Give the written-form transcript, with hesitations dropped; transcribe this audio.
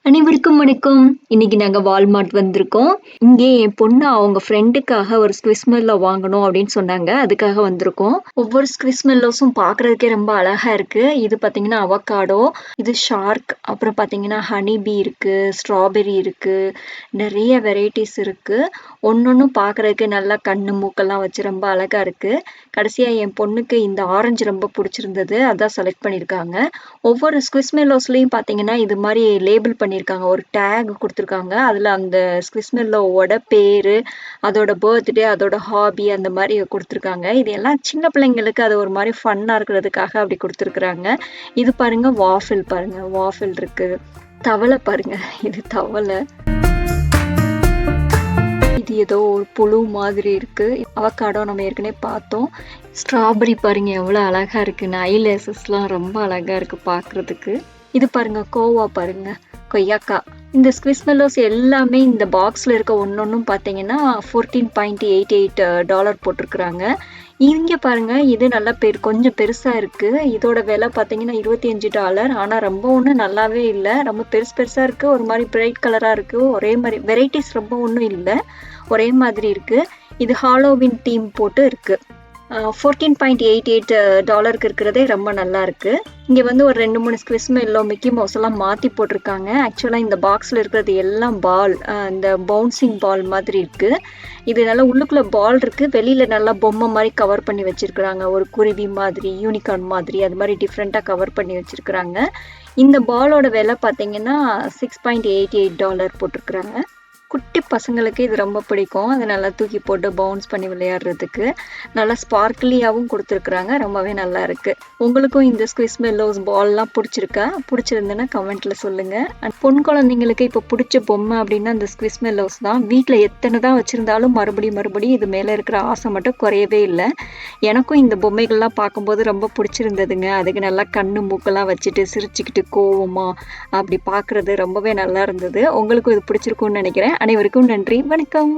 அனைவருக்கும் வணக்கம். இன்னைக்கு நாங்க வால்மார்ட் வந்திருக்கோம். இங்கே என் பொண்ணு அவங்க ஃப்ரெண்டுக்காக ஒரு ஸ்குவிஷ்மெல்லோ வாங்கணும் அப்படின்னு சொன்னாங்க. அதுக்காக வந்திருக்கோம். ஒவ்வொரு ஸ்குவிஷ்மெல்லோஸும் பார்க்கறதுக்கே ரொம்ப அழகா இருக்கு. இது பார்த்தீங்கன்னா அவகாடோ, இது ஷார்க், அப்புறம் பார்த்தீங்கன்னா ஹனி பீ இருக்கு, ஸ்ட்ராபெர்ரி இருக்கு, நிறைய வெரைட்டிஸ் இருக்கு. ஒன்னொன்னும் பார்க்கறதுக்கு நல்லா கண்ணு, மூக்கெல்லாம் வச்சு ரொம்ப அழகா இருக்கு. கடைசியா என் பொண்ணுக்கு இந்த ஆரஞ்சு ரொம்ப பிடிச்சிருந்தது. அதான் செலக்ட் பண்ணியிருக்காங்க. ஒவ்வொரு ஸ்குவிஷ்மெல்லோஸ்லயும் பார்த்தீங்கன்னா, இது மாரி லேபிள் பண்ணியிருக்காங்க. ஒரு டேக் குடுத்துருக்காங்க. அதுல அந்த ஸ்குவிஷ்மெல்லோவோட பேரு, அதோட பர்த்டே, அதோட ஹாபி அந்த மாரி குடுத்துருக்காங்க. இது எல்லாம் சின்ன பிள்ளைங்களுக்கு அது ஒரு மாரி ஃபன்னா இருக்கிறதுக்காக அப்படி குடுத்துருக்காங்க. இது பாருங்க வாஃபில் பாருங்க. வாஃபில் இருக்கு. தவளை பாருங்க. இது தவளை. இது ஏதோ ஒரு புழு மாதிரி இருக்கு. அவகாடோ நம்ம ஏற்கனவே பார்த்தோம். ஸ்ட்ராபெர்ரி பாருங்க எவ்வளோ அழகா இருக்குன்னு. ஐலேசஸ்லாம் ரொம்ப அழகா இருக்கு பார்க்கறதுக்கு. இது பாருங்க கோவா பாருங்க. கொய்யாக்கா. இந்த ஸ்குவிஷ்மெல்லோஸ் எல்லாமே இந்த பாக்ஸ்ல இருக்க ஒன்னொன்னும் பார்த்தீங்கன்னா $14.88 போட்டிருக்காங்க. இங்க பாருங்க இது நல்லா கொஞ்சம் பெருசா இருக்கு. இதோட விலை பார்த்தீங்கன்னா $25. ஆனா ரொம்ப ஒண்ணும் நல்லாவே இல்ல. ரொம்ப பெருசா இருக்கு. ஒரு மாதிரி பிரைட் கலரா இருக்கு. ஒரே மாதிரி வெரைட்டிஸ் ரொம்ப ஒண்ணும் இல்ல. ஒரே மாதிரி இருக்கு. இது ஹாலோவின் தீம் போட்டு இருக்கு. $14.88 இருக்கிறதே ரொம்ப நல்லா இருக்கு. இங்க வந்து ஒரு 2-3 ஸ்குவிஷ்மெல்லோ மிக்கி மவுஸ் எல்லாம் மாத்தி போட்டிருக்காங்க. ஆக்சுவலா இந்த பாக்ஸ்ல இருக்கிறது எல்லாம் பால், இந்த பவுன்சிங் பால் மாதிரி இருக்கு. இது நல்லா உள்ளுக்குள்ள பால் இருக்கு. வெளியில நல்லா பொம்மை மாதிரி கவர் பண்ணி வச்சிருக்காங்க. ஒரு குருவி மாதிரி, யூனிகார்ன் மாதிரி அது மாதிரி டிஃப்ரெண்டா கவர் பண்ணி வச்சிருக்காங்க. இந்த பாலோட விலை பார்த்தீங்கன்னா $6.88 போட்டிருக்காங்க. குட்டி பசங்களுக்கு இது ரொம்ப பிடிக்கும். அதை நல்லா தூக்கி போட்டு பவுன்ஸ் பண்ணி விளையாடுறதுக்கு. நல்லா ஸ்பார்க்லியாவும் கொடுத்துருக்குறாங்க. ரொம்பவே நல்லா இருக்கு. உங்களுக்கும் இந்த ஸ்குவிஷ்மெல்லோஸ் பால்லாம் பிடிச்சிருக்கா? பிடிச்சிருந்துன்னா கமெண்ட்ல சொல்லுங்க. அண்ட் பொன் குழந்தைங்களுக்கு இப்போ பிடிச்ச பொம்மை அப்படின்னா அந்த ஸ்குவிஷ்மெல்லோஸ் தான். வீட்டில் எத்தனை தான் வச்சிருந்தாலும் மறுபடியும் இது மேலே இருக்கிற ஆசை மட்டும் குறையவே இல்லை. எனக்கும் இந்த பொம்மைகள்லாம் பார்க்கும்போது ரொம்ப பிடிச்சிருந்ததுங்க. அதுக்கு நல்லா கண்ணு மூக்கெல்லாம் வச்சுட்டு சிரிச்சுக்கிட்டு கோவமா அப்படி பார்க்கறது ரொம்பவே நல்லா இருந்தது. உங்களுக்கும் இது பிடிச்சிருக்கும்னு நினைக்கிறேன். அனைவருக்கும் நன்றி. வணக்கம்.